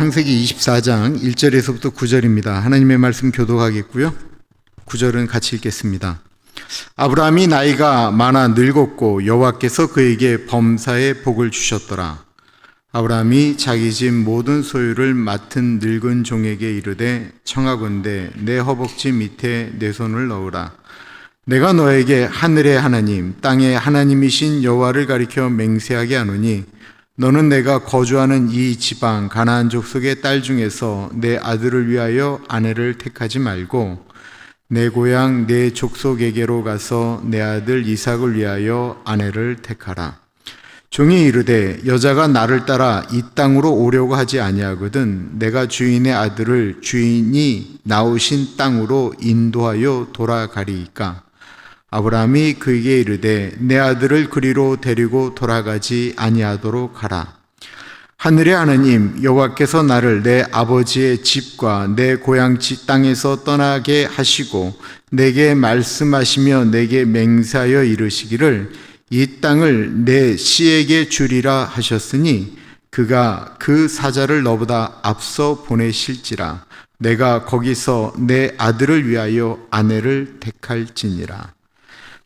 창세기 24장 1절에서부터 9절입니다. 하나님의 말씀 교독하겠고요. 9절은 같이 읽겠습니다. 아브라함이 나이가 많아 늙었고 여호와께서 그에게 범사의 복을 주셨더라. 아브라함이 자기 집 모든 소유를 맡은 늙은 종에게 이르되 청하건대 내 허벅지 밑에 내 손을 넣으라. 내가 너에게 하늘의 하나님 땅의 하나님이신 여호와를 가리켜 맹세하게 하노니 너는 내가 거주하는 이 지방 가나안 족속의 딸 중에서 내 아들을 위하여 아내를 택하지 말고 내 고향 내 족속에게로 가서 내 아들 이삭을 위하여 아내를 택하라. 종이 이르되 여자가 나를 따라 이 땅으로 오려고 하지 아니하거든 내가 주인의 아들을 주인이 나오신 땅으로 인도하여 돌아가리이까. 아브라함이 그에게 이르되 내 아들을 그리로 데리고 돌아가지 아니하도록 하라. 하늘의 하나님 여호와께서 나를 내 아버지의 집과 내 고향 땅에서 떠나게 하시고 내게 말씀하시며 내게 맹세하여 이르시기를 이 땅을 내 씨에게 주리라 하셨으니 그가 그 사자를 너보다 앞서 보내실지라. 내가 거기서 내 아들을 위하여 아내를 택할지니라.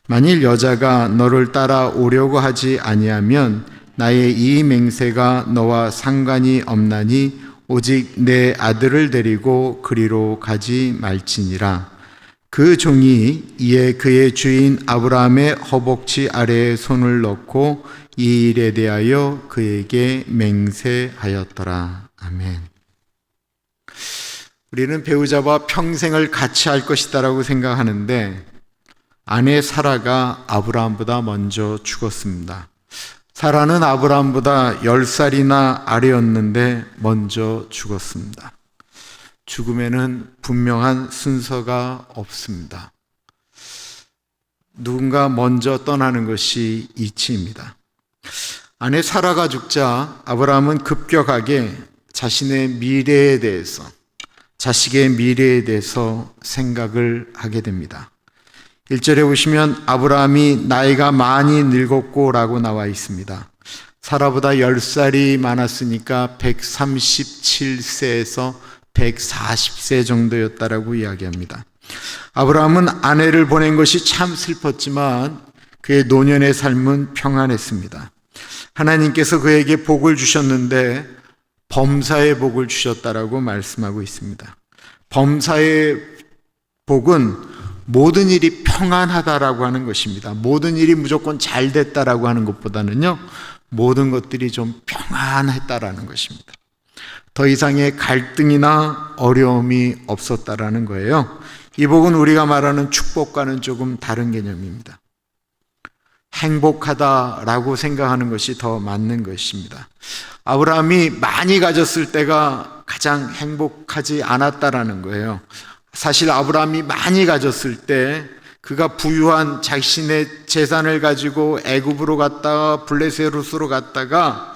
만일 여자가 너를 따라 오려고 하지 아니하면 나의 이 맹세가 너와 상관이 없나니 오직 내 아들을 데리고 그리로 가지 말지니라. 그 종이 이에 그의 주인 아브라함의 허벅지 아래에 손을 넣고 이 일에 대하여 그에게 맹세하였더라. 아멘. 우리는 배우자와 평생을 같이 할 것이다라고 생각하는데 아내 사라가 아브라함보다 먼저 죽었습니다. 사라는 아브라함보다 10살이나 아래였는데 먼저 죽었습니다. 죽음에는 분명한 순서가 없습니다. 누군가 먼저 떠나는 것이 이치입니다. 아내 사라가 죽자 아브라함은 급격하게 자신의 미래에 대해서, 자식의 미래에 대해서 생각을 하게 됩니다. 1절에 보시면 아브라함이 나이가 많이 늙었고 라고 나와 있습니다. 사라보다 10살이 많았으니까 137세에서 140세 정도였다라고 이야기합니다. 아브라함은 아내를 보낸 것이 참 슬펐지만 그의 노년의 삶은 평안했습니다. 하나님께서 그에게 복을 주셨는데 범사의 복을 주셨다라고 말씀하고 있습니다. 범사의 복은 모든 일이 평안하다라고 하는 것입니다. 모든 일이 무조건 잘 됐다라고 하는 것보다는요, 모든 것들이 좀 평안했다라는 것입니다. 더 이상의 갈등이나 어려움이 없었다라는 거예요. 이 복은 우리가 말하는 축복과는 조금 다른 개념입니다. 행복하다라고 생각하는 것이 더 맞는 것입니다. 아브라함이 많이 가졌을 때가 가장 행복하지 않았다라는 거예요. 사실 아브라함이 많이 가졌을 때 그가 부유한 자신의 재산을 가지고 애굽으로 갔다가 블레셋으로 갔다가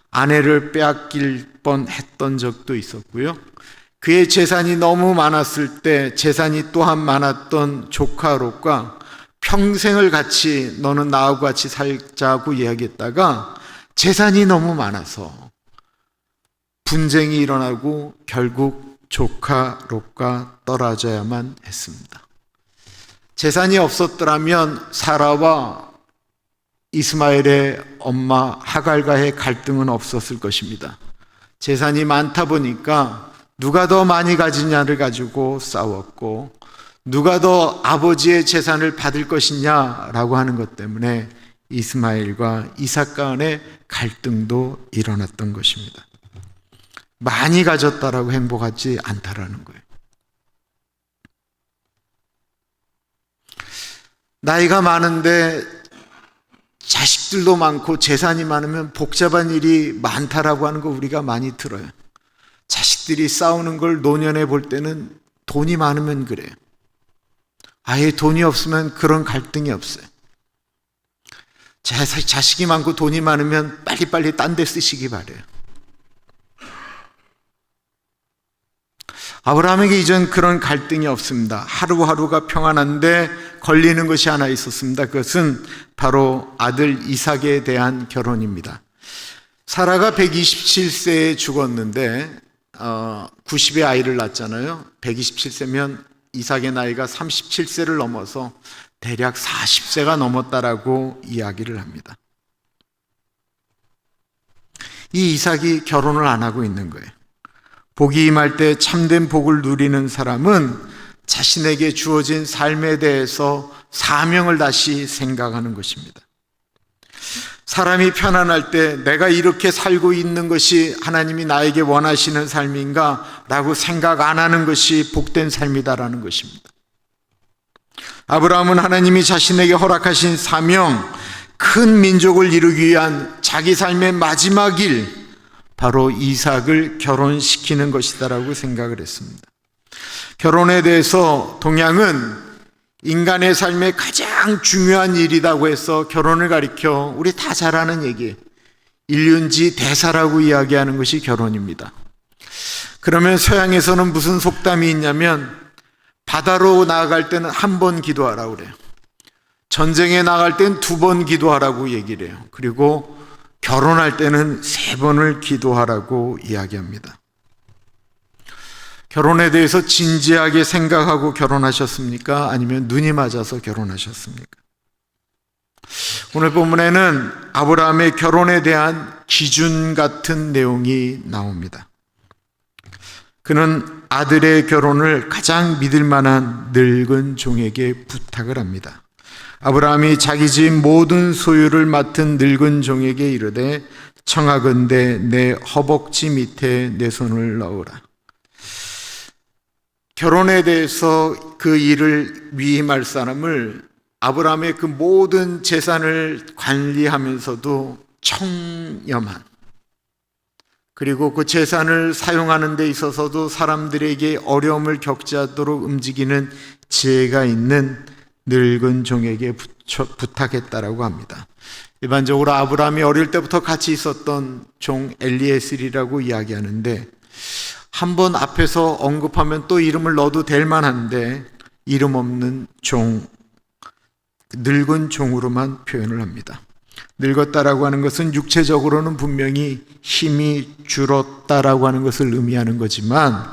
아내를 빼앗길 뻔했던 적도 있었고요. 그의 재산이 너무 많았을 때 재산이 또한 많았던 조카 롯과 평생을 같이 너는 나하고 같이 살자고 이야기했다가 재산이 너무 많아서 분쟁이 일어나고 결국 조카 롯과 떨어져야만 했습니다. 재산이 없었더라면 사라와 이스마엘의 엄마 하갈과의 갈등은 없었을 것입니다. 재산이 많다 보니까 누가 더 많이 가지냐를 가지고 싸웠고 누가 더 아버지의 재산을 받을 것이냐라고 하는 것 때문에 이스마엘과 이삭 간의 갈등도 일어났던 것입니다. 많이 가졌다라고 행복하지 않다라는 거예요. 나이가 많은데 자식들도 많고 재산이 많으면 복잡한 일이 많다라고 하는 거 우리가 많이 들어요. 자식들이 싸우는 걸 노년에 볼 때는 돈이 많으면 그래요. 아예 돈이 없으면 그런 갈등이 없어요. 자식이 많고 돈이 많으면 빨리빨리 딴 데 쓰시기 바래요. 아브라함에게 이전 그런 갈등이 없습니다. 하루하루가 평안한데 걸리는 것이 하나 있었습니다. 그것은 바로 아들 이삭에 대한 결혼입니다. 사라가 127세에 죽었는데 90의 아이를 낳았잖아요. 127세면 이삭의 나이가 37세를 넘어서 대략 40세가 넘었다라고 이야기를 합니다. 이 이삭이 결혼을 안 하고 있는 거예요. 복이 임할 때 참된 복을 누리는 사람은 자신에게 주어진 삶에 대해서 사명을 다시 생각하는 것입니다. 사람이 편안할 때 내가 이렇게 살고 있는 것이 하나님이 나에게 원하시는 삶인가 라고 생각 안 하는 것이 복된 삶이다라는 것입니다. 아브라함은 하나님이 자신에게 허락하신 사명, 큰 민족을 이루기 위한 자기 삶의 마지막 일, 바로 이삭을 결혼시키는 것이다라고 생각을 했습니다. 결혼에 대해서 동양은 인간의 삶의 가장 중요한 일이라고 해서 결혼을 가리켜 우리 다 잘 아는 얘기, 일륜지 대사라고 이야기하는 것이 결혼입니다. 그러면 서양에서는 무슨 속담이 있냐면 바다로 나아갈 때는 한 번 기도하라고 그래요. 전쟁에 나갈 때는 2번 기도하라고 얘기를 해요. 그리고 결혼할 때는 3번을 기도하라고 이야기합니다. 결혼에 대해서 진지하게 생각하고 결혼하셨습니까? 아니면 눈이 맞아서 결혼하셨습니까? 오늘 본문에는 아브라함의 결혼에 대한 기준 같은 내용이 나옵니다. 그는 아들의 결혼을 가장 믿을 만한 늙은 종에게 부탁을 합니다. 아브라함이 자기 집 모든 소유를 맡은 늙은 종에게 이르되 청하건대 내 허벅지 밑에 내 손을 넣으라. 결혼에 대해서 그 일을 위임할 사람을 아브라함의 그 모든 재산을 관리하면서도 청렴한, 그리고 그 재산을 사용하는 데 있어서도 사람들에게 어려움을 겪지 않도록 움직이는 지혜가 있는 늙은 종에게 부탁했다라고 합니다. 일반적으로 아브라함이 어릴 때부터 같이 있었던 종 엘리에셀이라고 이야기하는데, 한번 앞에서 언급하면 또 이름을 넣어도 될 만한데 이름 없는 종, 늙은 종으로만 표현을 합니다. 늙었다라고 하는 것은 육체적으로는 분명히 힘이 줄었다라고 하는 것을 의미하는 거지만,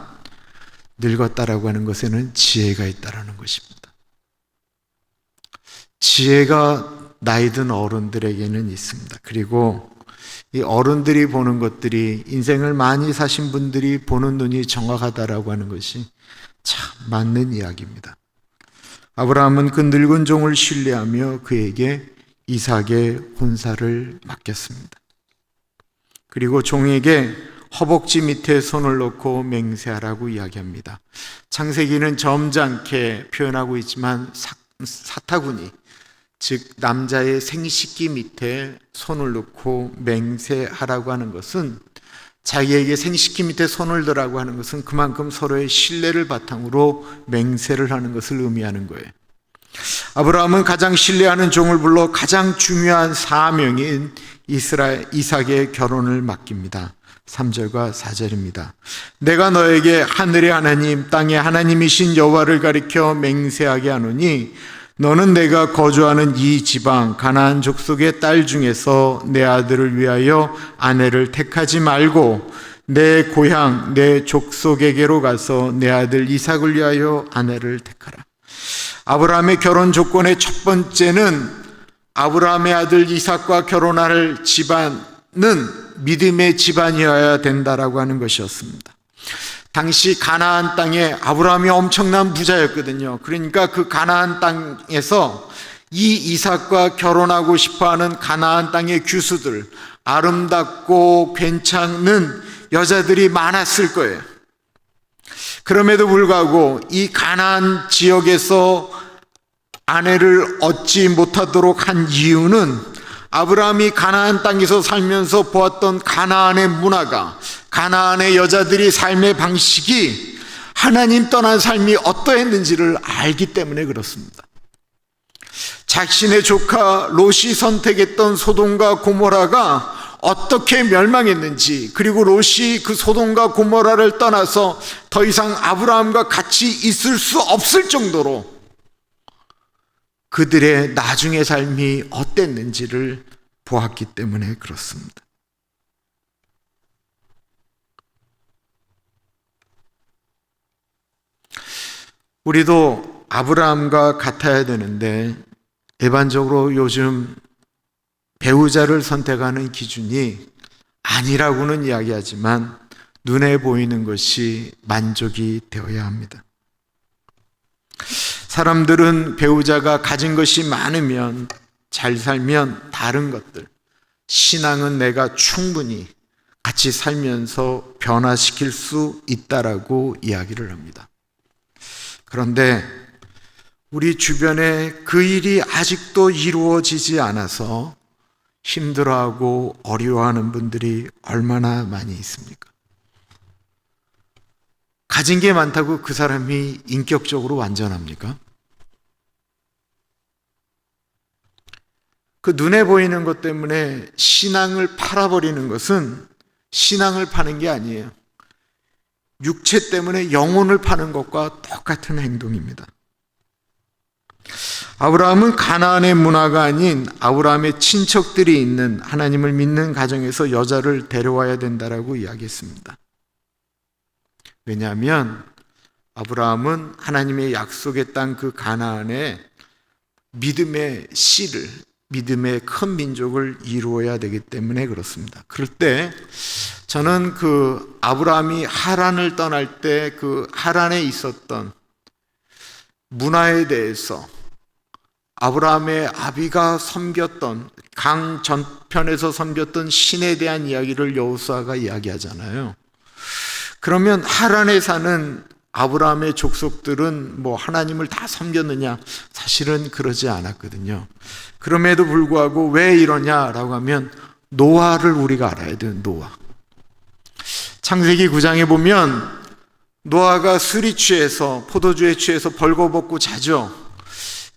늙었다라고 하는 것에는 지혜가 있다라는 것입니다. 지혜가 나이 든 어른들에게는 있습니다. 그리고 이 어른들이 보는 것들이, 인생을 많이 사신 분들이 보는 눈이 정확하다라고 하는 것이 참 맞는 이야기입니다. 아브라함은 그 늙은 종을 신뢰하며 그에게 이삭의 혼사를 맡겼습니다. 그리고 종에게 허벅지 밑에 손을 놓고 맹세하라고 이야기합니다. 창세기는 점잖게 표현하고 있지만 사타구니, 즉 남자의 생식기 밑에 손을 놓고 맹세하라고 하는 것은, 자기에게 생식기 밑에 손을 더라고 하는 것은 그만큼 서로의 신뢰를 바탕으로 맹세를 하는 것을 의미하는 거예요. 아브라함은 가장 신뢰하는 종을 불러 가장 중요한 사명인 이삭의 결혼을 맡깁니다. 3절과 4절입니다. 내가 너에게 하늘의 하나님, 땅의 하나님이신 여호와를 가리켜 맹세하게 하노니 너는 내가 거주하는 이 지방 가나안 족속의 딸 중에서 내 아들을 위하여 아내를 택하지 말고 내 고향 내 족속에게로 가서 내 아들 이삭을 위하여 아내를 택하라. 아브라함의 결혼 조건의 첫 번째는 아브라함의 아들 이삭과 결혼할 집안은 믿음의 집안이어야 된다라고 하는 것이었습니다. 당시 가나안 땅에 아브라함이 엄청난 부자였거든요. 그러니까 그 가나안 땅에서 이 이삭과 결혼하고 싶어하는 가나안 땅의 규수들, 아름답고 괜찮은 여자들이 많았을 거예요. 그럼에도 불구하고 이 가나안 지역에서 아내를 얻지 못하도록 한 이유는, 아브라함이 가나안 땅에서 살면서 보았던 가나안의 문화가, 가나안의 여자들이 삶의 방식이 하나님 떠난 삶이 어떠했는지를 알기 때문에 그렇습니다. 자신의 조카 롯이 선택했던 소돔과 고모라가 어떻게 멸망했는지, 그리고 롯이 그 소돔과 고모라를 떠나서 더 이상 아브라함과 같이 있을 수 없을 정도로 그들의 나중의 삶이 어땠는지를 보았기 때문에 그렇습니다. 우리도 아브라함과 같아야 되는데 일반적으로 요즘 배우자를 선택하는 기준이 아니라고는 이야기하지만 눈에 보이는 것이 만족이 되어야 합니다. 사람들은 배우자가 가진 것이 많으면, 잘 살면 다른 것들, 신앙은 내가 충분히 같이 살면서 변화시킬 수 있다라고 이야기를 합니다. 그런데 우리 주변에 그 일이 아직도 이루어지지 않아서 힘들어하고 어려워하는 분들이 얼마나 많이 있습니까? 가진 게 많다고 그 사람이 인격적으로 완전합니까? 그 눈에 보이는 것 때문에 신앙을 팔아버리는 것은 신앙을 파는 게 아니에요. 육체 때문에 영혼을 파는 것과 똑같은 행동입니다. 아브라함은 가나안의 문화가 아닌 아브라함의 친척들이 있는 하나님을 믿는 가정에서 여자를 데려와야 된다라고 이야기했습니다. 왜냐하면 아브라함은 하나님의 약속의 땅 그 가나안에 믿음의 씨를, 믿음의 큰 민족을 이루어야 되기 때문에 그렇습니다. 그럴 때 저는 그 아브라함이 하란을 떠날 때 그 하란에 있었던 문화에 대해서 아브라함의 아비가 섬겼던 강 전편에서 섬겼던 신에 대한 이야기를 여호수아가 이야기하잖아요. 그러면 하란에 사는 아브라함의 족속들은 뭐 하나님을 다 섬겼느냐? 사실은 그러지 않았거든요. 그럼에도 불구하고 왜 이러냐라고 하면 노아를 우리가 알아야 돼요. 노아. 창세기 9장에 보면 노아가 술이 취해서, 포도주에 취해서 벌거벗고 자죠.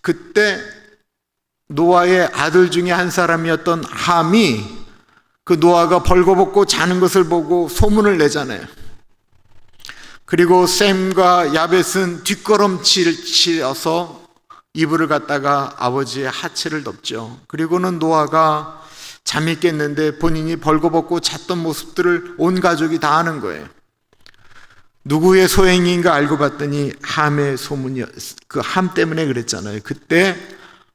그때 노아의 아들 중에 한 사람이었던 함이 그 노아가 벌거벗고 자는 것을 보고 소문을 내잖아요. 그리고 셈과 야벳은 뒷걸음치를 치어서 이불을 갖다가 아버지의 하체를 덮죠. 그리고는 노아가 잠이 깼는데 본인이 벌거벗고 잤던 모습들을 온 가족이 다 아는 거예요. 누구의 소행인가 알고 봤더니 함의 소문이, 그 함 때문에 그랬잖아요. 그때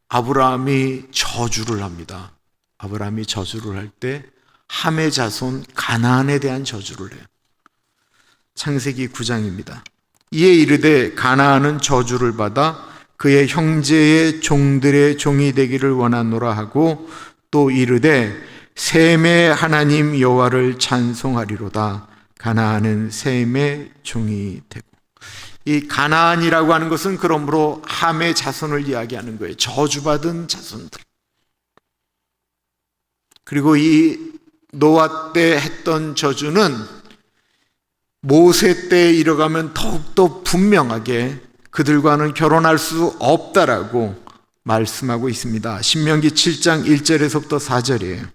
아브라함이 저주를 합니다. 아브라함이 저주를 할 때 함의 자손 가나안에 대한 저주를 해요. 창세기 9장입니다. 이에 이르되 가나안은 저주를 받아 그의 형제의 종들의 종이 되기를 원하노라 하고 또 이르되 셈의 하나님 여호와를 찬송하리로다. 가나안은 셈의 종이 되고. 이 가나안이라고 하는 것은 그러므로 함의 자손을 이야기하는 거예요. 저주받은 자손들. 그리고 이 노아 때 했던 저주는 모세 때에 이르가면 더욱더 분명하게 그들과는 결혼할 수 없다라고 말씀하고 있습니다. 신명기 7장 1절에서부터 4절이에요.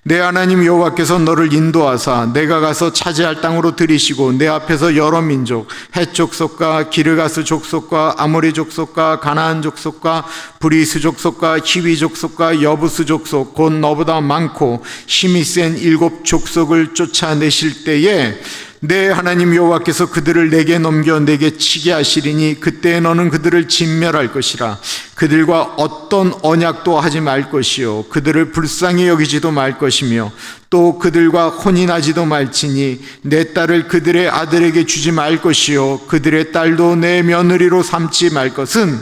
내 하나님 여호와께서 너를 인도하사 내가 가서 차지할 땅으로 들이시고 내 앞에서 여러 민족, 헷 족속과 기르가스 족속과 아모리 족속과 가나안 족속과 브리스 족속과 히위 족속과 여부스 족속, 곧 너보다 많고 힘이 센 7 족속을 쫓아내실 때에 내 하나님 여호와께서 그들을 내게 넘겨 내게 치게 하시리니 그때 너는 그들을 진멸할 것이라. 그들과 어떤 언약도 하지 말 것이요 그들을 불쌍히 여기지도 말 것이며 또 그들과 혼인하지도 말지니 내 딸을 그들의 아들에게 주지 말 것이요 그들의 딸도 내 며느리로 삼지 말 것은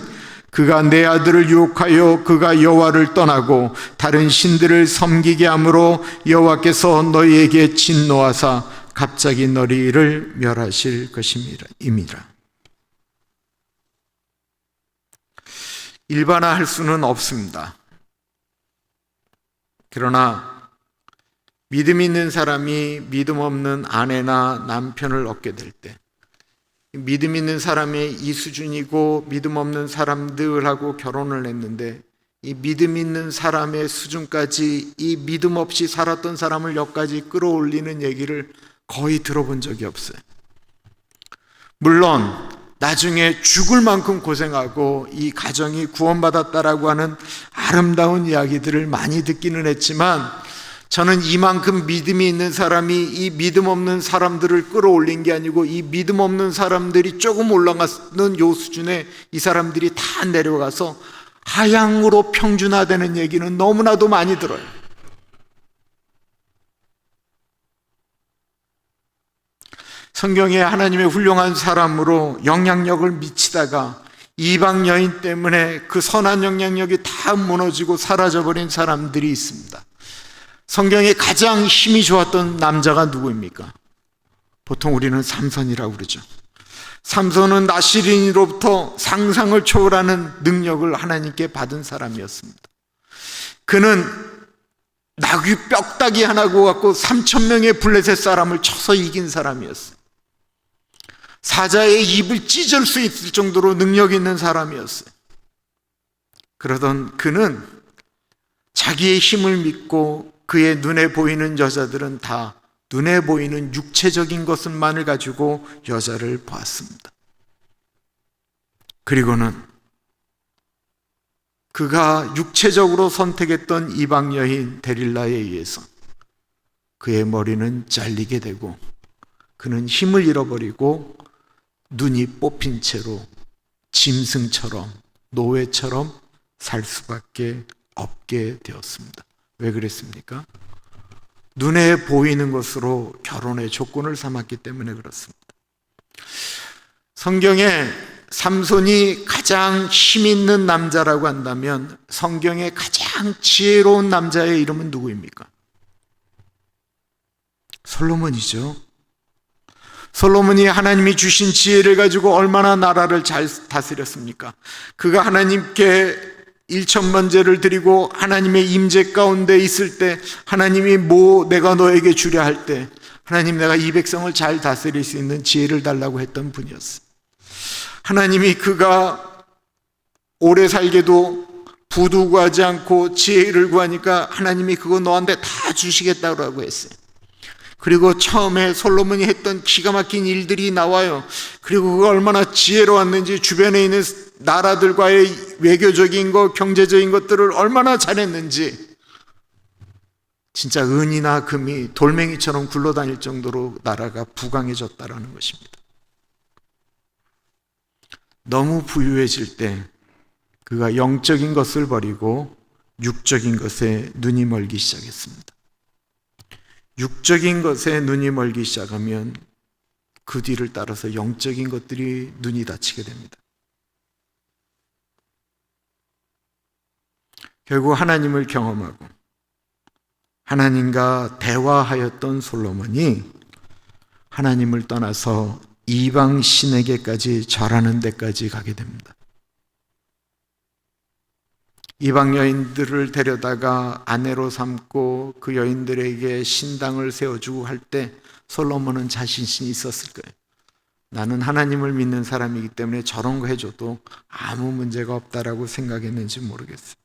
그가 내 아들을 유혹하여 그가 여호와를 떠나고 다른 신들을 섬기게 함으로 여호와께서 너희에게 진노하사 갑자기 너희를 멸하실 것임이라. 일반화할 수는 없습니다. 그러나 믿음 있는 사람이 믿음 없는 아내나 남편을 얻게 될 때, 믿음 있는 사람이 이 수준이고 믿음 없는 사람들하고 결혼을 했는데 이 믿음 있는 사람의 수준까지 이 믿음 없이 살았던 사람을 여기까지 끌어올리는 얘기를 거의 들어본 적이 없어요. 물론 나중에 죽을 만큼 고생하고 이 가정이 구원받았다라고 하는 아름다운 이야기들을 많이 듣기는 했지만 저는 이만큼 믿음이 있는 사람이 이 믿음 없는 사람들을 끌어올린 게 아니고 이 믿음 없는 사람들이 조금 올라가는 요 수준에 이 사람들이 다 내려가서 하향으로 평준화되는 얘기는 너무나도 많이 들어요. 성경에 하나님의 훌륭한 사람으로 영향력을 미치다가 이방 여인 때문에 그 선한 영향력이 다 무너지고 사라져버린 사람들이 있습니다. 성경에 가장 힘이 좋았던 남자가 누구입니까? 보통 우리는 삼손이라고 그러죠. 삼손은 나시린으로부터 상상을 초월하는 능력을 하나님께 받은 사람이었습니다. 그는 나귀 뼈다귀 하나 갖고 3,000명의 블레셋 사람을 쳐서 이긴 사람이었어요. 사자의 입을 찢을 수 있을 정도로 능력 있는 사람이었어요. 그러던 그는 자기의 힘을 믿고 그의 눈에 보이는 여자들은 다 눈에 보이는 육체적인 것만을 가지고 여자를 보았습니다. 그리고는 그가 육체적으로 선택했던 이방 여인 데릴라에 의해서 그의 머리는 잘리게 되고 그는 힘을 잃어버리고 눈이 뽑힌 채로 짐승처럼 노예처럼 살 수밖에 없게 되었습니다. 왜 그랬습니까? 눈에 보이는 것으로 결혼의 조건을 삼았기 때문에 그렇습니다. 성경에 삼손이 가장 힘 있는 남자라고 한다면 성경에 가장 지혜로운 남자의 이름은 누구입니까? 솔로몬이죠. 솔로몬이 하나님이 주신 지혜를 가지고 얼마나 나라를 잘 다스렸습니까? 그가 하나님께 1천번제를 드리고 하나님의 임재 가운데 있을 때 하나님이 내가 너에게 주려 할 때 하나님 내가 이 백성을 잘 다스릴 수 있는 지혜를 달라고 했던 분이었어요. 하나님이 그가 오래 살게도 부두구하지 않고 지혜를 구하니까 하나님이 그거 너한테 다 주시겠다고 했어요. 그리고 처음에 솔로몬이 했던 기가 막힌 일들이 나와요. 그리고 그가 얼마나 지혜로웠는지 주변에 있는 나라들과의 외교적인 것, 경제적인 것들을 얼마나 잘했는지 진짜 은이나 금이 돌멩이처럼 굴러다닐 정도로 나라가 부강해졌다라는 것입니다. 너무 부유해질 때 그가 영적인 것을 버리고 육적인 것에 눈이 멀기 시작했습니다. 육적인 것에 눈이 멀기 시작하면 그 뒤를 따라서 영적인 것들이 눈이 닫히게 됩니다. 결국 하나님을 경험하고 하나님과 대화하였던 솔로몬이 하나님을 떠나서 이방 신에게까지 절하는 데까지 가게 됩니다. 이방 여인들을 데려다가 아내로 삼고 그 여인들에게 신당을 세워주고 할 때 솔로몬은 자신이 있었을 거예요. 나는 하나님을 믿는 사람이기 때문에 저런 거 해줘도 아무 문제가 없다라고 생각했는지 모르겠어요.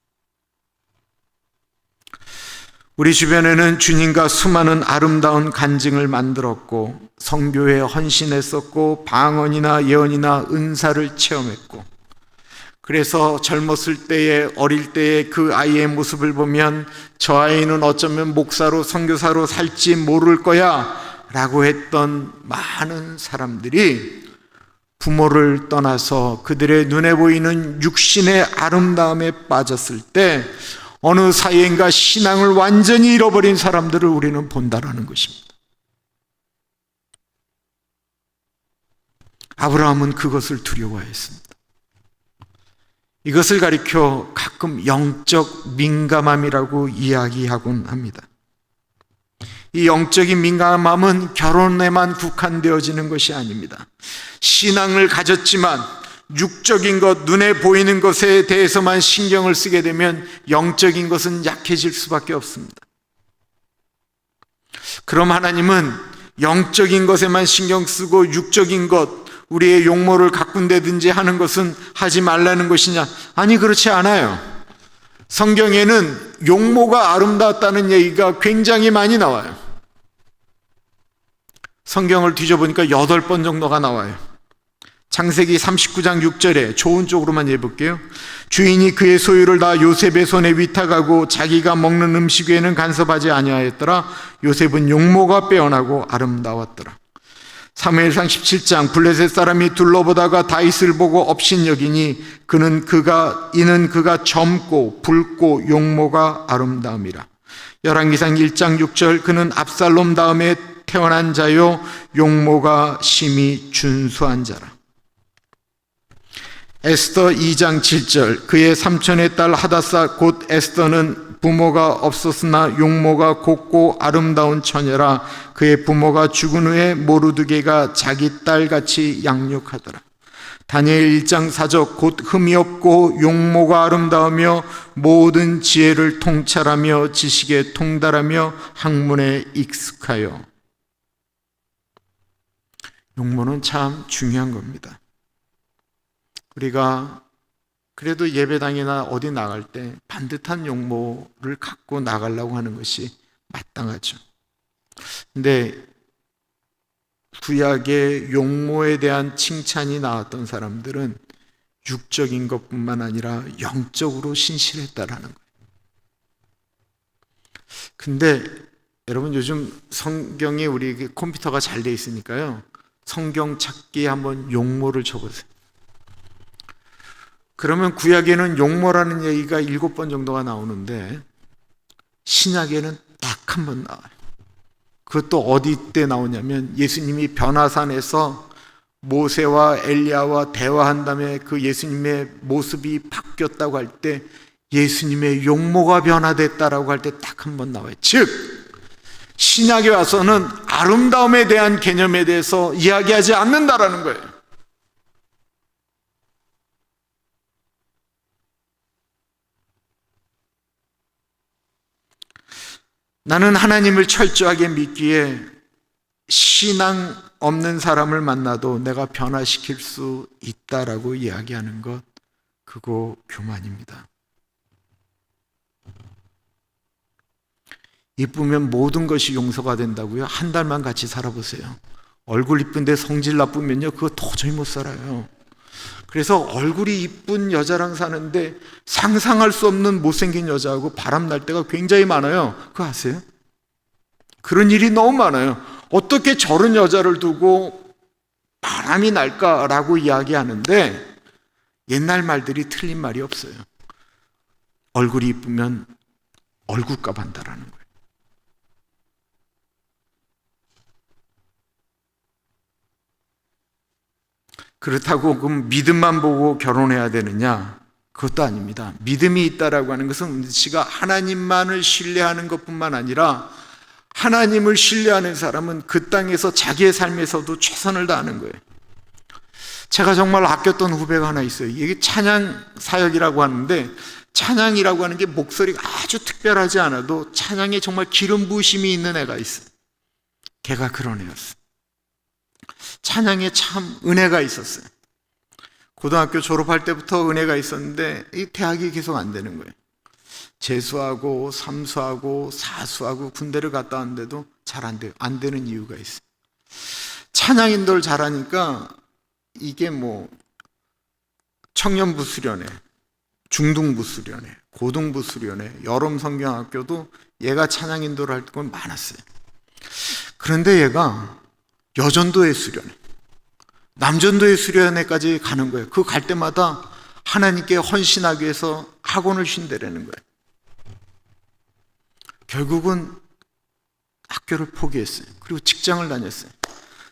우리 주변에는 주님과 수많은 아름다운 간증을 만들었고 선교에 헌신했었고 방언이나 예언이나 은사를 체험했고 그래서 젊었을 때에 어릴 때에 그 아이의 모습을 보면 저 아이는 어쩌면 목사로 선교사로 살지 모를 거야 라고 했던 많은 사람들이 부모를 떠나서 그들의 눈에 보이는 육신의 아름다움에 빠졌을 때 어느 사이인가 신앙을 완전히 잃어버린 사람들을 우리는 본다라는 것입니다. 아브라함은 그것을 두려워했습니다. 이것을 가리켜 가끔 영적 민감함이라고 이야기하곤 합니다. 이 영적인 민감함은 결혼에만 국한되어지는 것이 아닙니다. 신앙을 가졌지만 육적인 것, 눈에 보이는 것에 대해서만 신경을 쓰게 되면 영적인 것은 약해질 수밖에 없습니다. 그럼 하나님은 영적인 것에만 신경 쓰고 육적인 것, 우리의 용모를 가꾼다든지 하는 것은 하지 말라는 것이냐? 아니, 그렇지 않아요. 성경에는 용모가 아름다웠다는 얘기가 굉장히 많이 나와요. 성경을 뒤져보니까 8번 정도가 나와요. 창세기 39장 6절에 좋은 쪽으로만 읽어볼게요. 주인이 그의 소유를 다 요셉의 손에 위탁하고 자기가 먹는 음식 외에는 간섭하지 아니하였더라. 요셉은 용모가 빼어나고 아름다웠더라. 사무엘상 17장 블레셋 사람이 둘러보다가 다윗을 보고 업신여기니 이는 그가 젊고 붉고 용모가 아름다움이라. 열왕기상 1장 6절 그는 압살롬 다음에 태어난 자요 용모가 심히 준수한 자라. 에스더 2장 7절 그의 삼촌의 딸 하다사 곧 에스더는 부모가 없었으나 용모가 곱고 아름다운 처녀라. 그의 부모가 죽은 후에 모르드게가 자기 딸같이 양육하더라. 다니엘 1장 4절 곧 흠이 없고 용모가 아름다우며 모든 지혜를 통찰하며 지식에 통달하며 학문에 익숙하여. 용모는 참 중요한 겁니다. 우리가 그래도 예배당이나 어디 나갈 때 반듯한 용모를 갖고 나가려고 하는 것이 마땅하죠. 근데 구약의 용모에 대한 칭찬이 나왔던 사람들은 육적인 것뿐만 아니라 영적으로 신실했다라는 거예요. 근데 여러분 요즘 성경에 우리 컴퓨터가 잘 돼 있으니까요. 성경 찾기에 한번 용모를 쳐보세요. 그러면 구약에는 용모라는 얘기가 7번 정도가 나오는데 신약에는 딱 한 번 나와요. 그것도 어디 때 나오냐면 예수님이 변화산에서 모세와 엘리야와 대화한 다음에 그 예수님의 모습이 바뀌었다고 할 때 예수님의 용모가 변화됐다라고 할 때 딱 한 번 나와요. 즉 신약에 와서는 아름다움에 대한 개념에 대해서 이야기하지 않는다라는 거예요. 나는 하나님을 철저하게 믿기에 신앙 없는 사람을 만나도 내가 변화시킬 수 있다라고 이야기하는 것, 그거 교만입니다. 이쁘면 모든 것이 용서가 된다고요? 한 달만 같이 살아보세요. 얼굴 이쁜데 성질 나쁘면요, 그거 도저히 못 살아요. 그래서 얼굴이 이쁜 여자랑 사는데 상상할 수 없는 못생긴 여자하고 바람 날 때가 굉장히 많아요. 그거 아세요? 그런 일이 너무 많아요. 어떻게 저런 여자를 두고 바람이 날까라고 이야기하는데 옛날 말들이 틀린 말이 없어요. 얼굴이 이쁘면 얼굴값 한다라는 거예요. 그렇다고 그럼 믿음만 보고 결혼해야 되느냐? 그것도 아닙니다. 믿음이 있다라고 하는 것은 은지씨가 하나님만을 신뢰하는 것뿐만 아니라 하나님을 신뢰하는 사람은 그 땅에서 자기의 삶에서도 최선을 다하는 거예요. 제가 정말 아꼈던 후배가 하나 있어요. 이게 찬양 사역이라고 하는데 찬양이라고 하는 게 목소리가 아주 특별하지 않아도 찬양에 정말 기름 부으심이 있는 애가 있어요. 걔가 그런 애였어요. 찬양에 참 은혜가 있었어요. 고등학교 졸업할 때부터 은혜가 있었는데 이 대학이 계속 안 되는 거예요. 재수하고 삼수하고 사수하고 군대를 갔다 왔는데도 잘 안 돼요. 안 되는 이유가 있어요. 찬양 인도를 잘하니까 이게 뭐 청년부 수련회, 중등부 수련회, 고등부 수련회, 여름 성경학교도 얘가 찬양 인도를 할 건 많았어요. 그런데 얘가 여전도의 수련회, 남전도의 수련회까지 가는 거예요. 그 갈 때마다 하나님께 헌신하기 위해서 학원을 쉰다라는 거예요. 결국은 학교를 포기했어요. 그리고 직장을 다녔어요.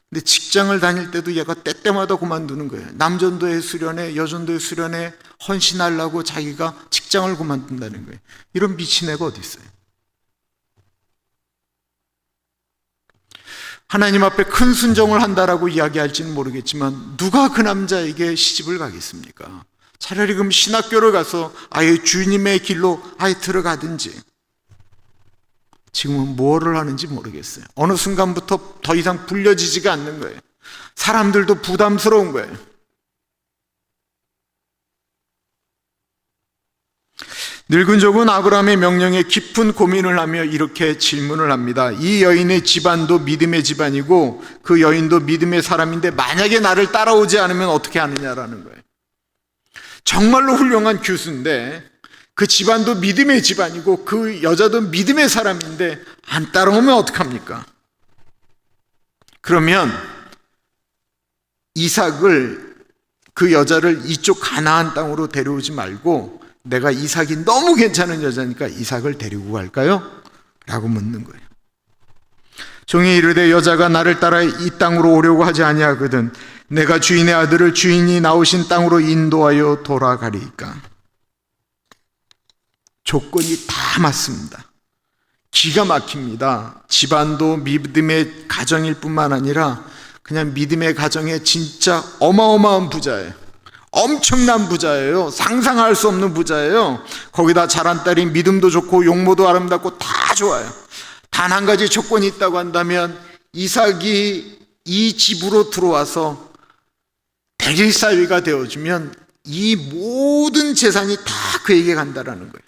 근데 직장을 다닐 때도 얘가 때때마다 그만두는 거예요. 남전도의 수련회, 여전도의 수련회 헌신하려고 자기가 직장을 그만둔다는 거예요. 이런 미친 애가 어디 있어요? 하나님 앞에 큰 순종을 한다라고 이야기할지는 모르겠지만 누가 그 남자에게 시집을 가겠습니까? 차라리 그럼 신학교를 가서 아예 주님의 길로 아예 들어가든지. 지금은 뭐를 하는지 모르겠어요. 어느 순간부터 더 이상 불려지지가 않는 거예요. 사람들도 부담스러운 거예요. 늙은 족은 아브라함의 명령에 깊은 고민을 하며 이렇게 질문을 합니다. 이 여인의 집안도 믿음의 집안이고 그 여인도 믿음의 사람인데 만약에 나를 따라오지 않으면 어떻게 하느냐라는 거예요. 정말로 훌륭한 교수인데 그 집안도 믿음의 집안이고 그 여자도 믿음의 사람인데 안 따라오면 어떡합니까? 그러면 이삭을, 그 여자를 이쪽 가나안 땅으로 데려오지 말고 내가 이삭이 너무 괜찮은 여자니까 이삭을 데리고 갈까요? 라고 묻는 거예요. 종이 이르되 여자가 나를 따라 이 땅으로 오려고 하지 아니하거든 내가 주인의 아들을 주인이 나오신 땅으로 인도하여 돌아가리이까. 조건이 다 맞습니다. 기가 막힙니다. 집안도 믿음의 가정일 뿐만 아니라 그냥 믿음의 가정에 진짜 어마어마한 부자예요. 엄청난 부자예요. 상상할 수 없는 부자예요. 거기다 자란 딸이 믿음도 좋고 용모도 아름답고 다 좋아요. 단 한 가지 조건이 있다고 한다면 이삭이 이 집으로 들어와서 대릴사위가 되어주면 이 모든 재산이 다 그에게 간다라는 거예요.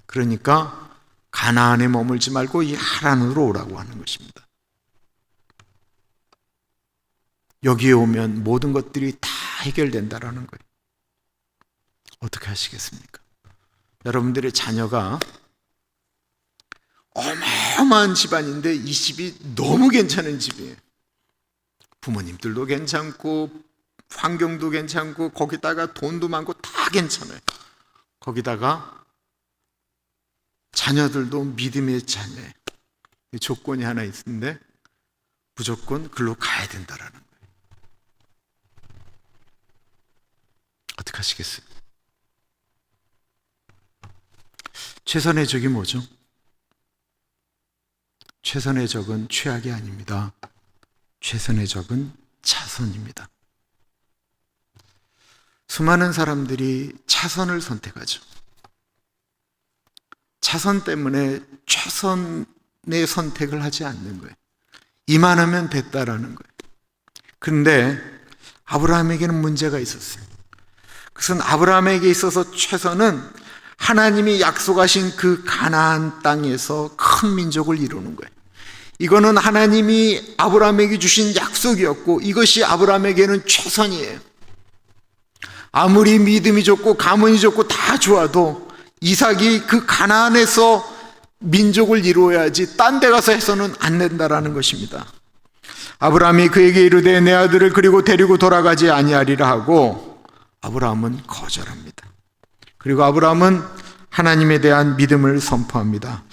그러니까 가나안에 머물지 말고 이 하란으로 오라고 하는 것입니다. 여기에 오면 모든 것들이 다 해결된다라는 거예요. 어떻게 하시겠습니까? 여러분들의 자녀가 어마어마한 집안인데 이 집이 너무 괜찮은 집이에요. 부모님들도 괜찮고 환경도 괜찮고 거기다가 돈도 많고 다 괜찮아요. 거기다가 자녀들도 믿음의 자녀예요. 조건이 하나 있는데 무조건 글로 가야 된다라는 거예요. 어떻게 하시겠어요? 최선의 적이 뭐죠? 최선의 적은 최악이 아닙니다. 최선의 적은 차선입니다. 수많은 사람들이 차선을 선택하죠. 차선 때문에 최선의 선택을 하지 않는 거예요. 이만하면 됐다라는 거예요. 그런데 아브라함에게는 문제가 있었어요. 그것은 아브라함에게 있어서 최선은 하나님이 약속하신 그 가나안 땅에서 큰 민족을 이루는 거예요. 이거는 하나님이 아브라함에게 주신 약속이었고 이것이 아브라함에게는 최선이에요. 아무리 믿음이 좋고 가문이 좋고 다 좋아도 이삭이 그 가나안에서 민족을 이루어야지 딴 데 가서 해서는 안 된다라는 것입니다. 아브라함이 그에게 이르되 내 아들을 그리고 데리고 돌아가지 아니하리라 하고 아브라함은 거절합니다. 그리고 아브라함은 하나님에 대한 믿음을 선포합니다.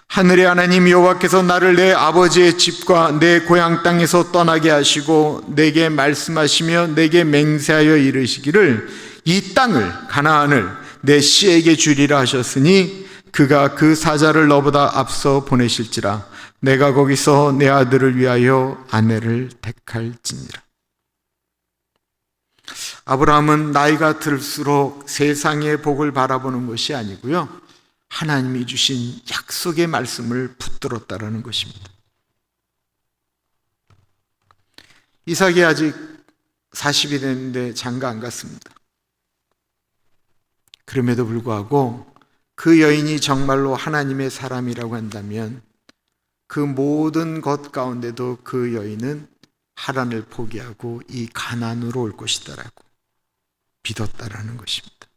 하늘의 하나님 여호와께서 나를 내 아버지의 집과 내 고향 땅에서 떠나게 하시고 내게 말씀하시며 내게 맹세하여 이르시기를 이 땅을 가나안을 내 씨에게 주리라 하셨으니 그가 그 사자를 너보다 앞서 보내실지라 내가 거기서 내 아들을 위하여 아내를 택할지니라. 아브라함은 나이가 들수록 세상의 복을 바라보는 것이 아니고요, 하나님이 주신 약속의 말씀을 붙들었다라는 것입니다. 이삭이 아직 40이 됐는데 장가 안 갔습니다. 그럼에도 불구하고 그 여인이 정말로 하나님의 사람이라고 한다면 그 모든 것 가운데도 그 여인은 하란을 포기하고 이 가나안으로 올 것이다라고 믿었다라는 것입니다.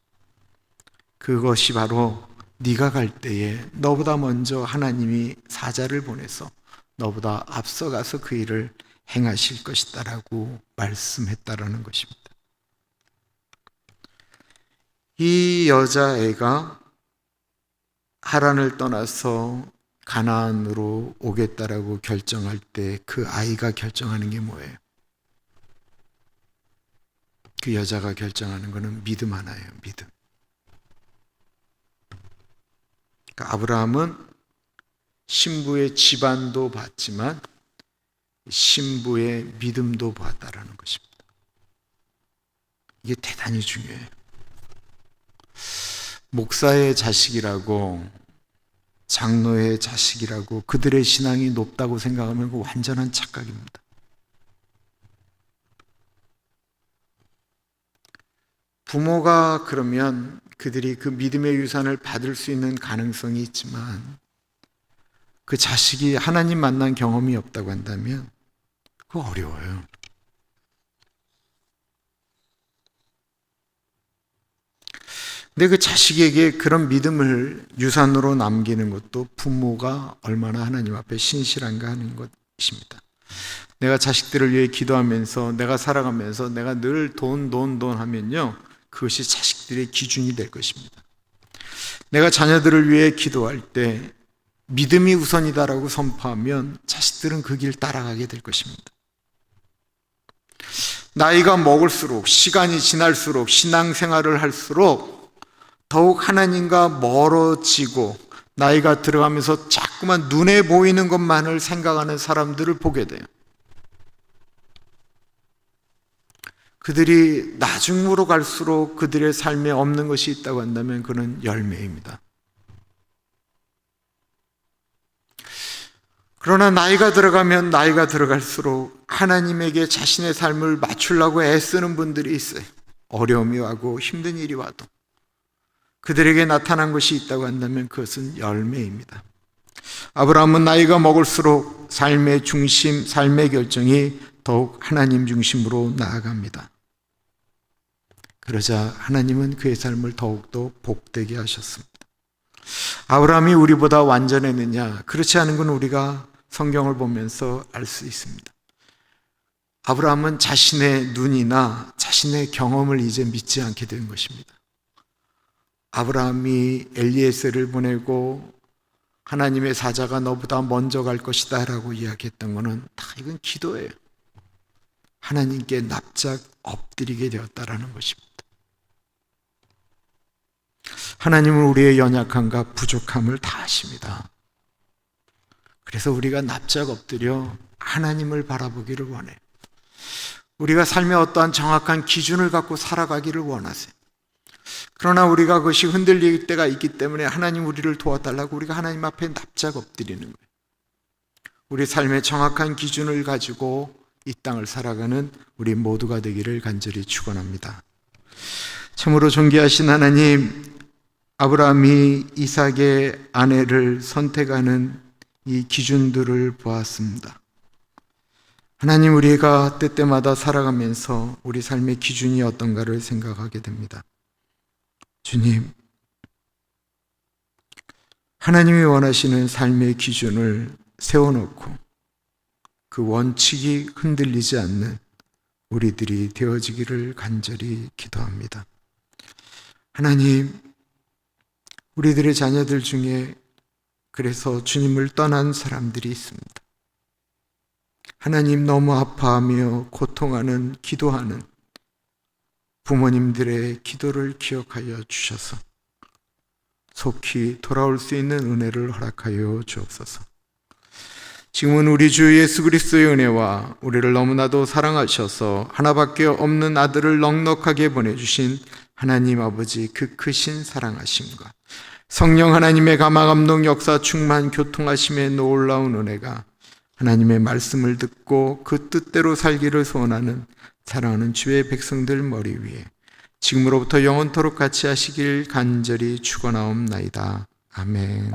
그것이 바로 네가 갈 때에 너보다 먼저 하나님이 사자를 보내서 너보다 앞서가서 그 일을 행하실 것이다라고 말씀했다라는 것입니다. 이 여자애가 하란을 떠나서 가나안으로 오겠다라고 결정할 때 그 아이가 결정하는 게 뭐예요? 그 여자가 결정하는 것은 믿음 하나예요. 믿음. 그러니까 아브라함은 신부의 집안도 봤지만 신부의 믿음도 봤다라는 것입니다. 이게 대단히 중요해요. 목사의 자식이라고, 장로의 자식이라고 그들의 신앙이 높다고 생각하면 그 완전한 착각입니다. 부모가 그러면 그들이 그 믿음의 유산을 받을 수 있는 가능성이 있지만 그 자식이 하나님 만난 경험이 없다고 한다면 그거 어려워요. 근데 그 자식에게 그런 믿음을 유산으로 남기는 것도 부모가 얼마나 하나님 앞에 신실한가 하는 것입니다. 내가 자식들을 위해 기도하면서 내가 살아가면서 내가 늘 돈 하면요, 그것이 자식들의 기준이 될 것입니다. 내가 자녀들을 위해 기도할 때 믿음이 우선이다라고 선포하면 자식들은 그 길 따라가게 될 것입니다. 나이가 먹을수록, 시간이 지날수록, 신앙생활을 할수록 더욱 하나님과 멀어지고 나이가 들어가면서 자꾸만 눈에 보이는 것만을 생각하는 사람들을 보게 돼요. 그들이 나중으로 갈수록 그들의 삶에 없는 것이 있다고 한다면 그는 열매입니다. 그러나 나이가 들어가면 나이가 들어갈수록 하나님에게 자신의 삶을 맞추려고 애쓰는 분들이 있어요. 어려움이 와고 힘든 일이 와도 그들에게 나타난 것이 있다고 한다면 그것은 열매입니다. 아브라함은 나이가 먹을수록 삶의 중심, 삶의 결정이 더욱 하나님 중심으로 나아갑니다. 그러자 하나님은 그의 삶을 더욱더 복되게 하셨습니다. 아브라함이 우리보다 완전했느냐? 그렇지 않은 건 우리가 성경을 보면서 알 수 있습니다. 아브라함은 자신의 눈이나 자신의 경험을 이제 믿지 않게 된 것입니다. 아브라함이 엘리에셀을 보내고 하나님의 사자가 너보다 먼저 갈 것이다 라고 이야기했던 것은 다 이건 기도예요. 하나님께 납작 엎드리게 되었다라는 것입니다. 하나님은 우리의 연약함과 부족함을 다 아십니다. 그래서 우리가 납작 엎드려 하나님을 바라보기를 원해요. 우리가 삶의 어떠한 정확한 기준을 갖고 살아가기를 원하세요. 그러나 우리가 그것이 흔들릴 때가 있기 때문에 하나님 우리를 도와달라고 우리가 하나님 앞에 납작 엎드리는 거예요. 우리 삶의 정확한 기준을 가지고 이 땅을 살아가는 우리 모두가 되기를 간절히 축원합니다. 참으로 존귀하신 하나님, 아브라함이 이삭의 아내를 선택하는 이 기준들을 보았습니다. 하나님, 우리가 때때마다 살아가면서 우리 삶의 기준이 어떤가를 생각하게 됩니다. 주님, 하나님이 원하시는 삶의 기준을 세워놓고 그 원칙이 흔들리지 않는 우리들이 되어지기를 간절히 기도합니다. 하나님, 우리들의 자녀들 중에 그래서 주님을 떠난 사람들이 있습니다. 하나님, 너무 아파하며 고통하는, 기도하는 부모님들의 기도를 기억하여 주셔서 속히 돌아올 수 있는 은혜를 허락하여 주옵소서. 지금은 우리 주 예수 그리스도의 은혜와 우리를 너무나도 사랑하셔서 하나밖에 없는 아들을 넉넉하게 보내주신 하나님 아버지 그 크신 사랑하심과 성령 하나님의 감화감동 역사 충만 교통하심의 놀라운 은혜가 하나님의 말씀을 듣고 그 뜻대로 살기를 소원하는 사랑하는 주의 백성들 머리 위에 지금으로부터 영원토록 같이 하시길 간절히 축원하옵나이다. 아멘.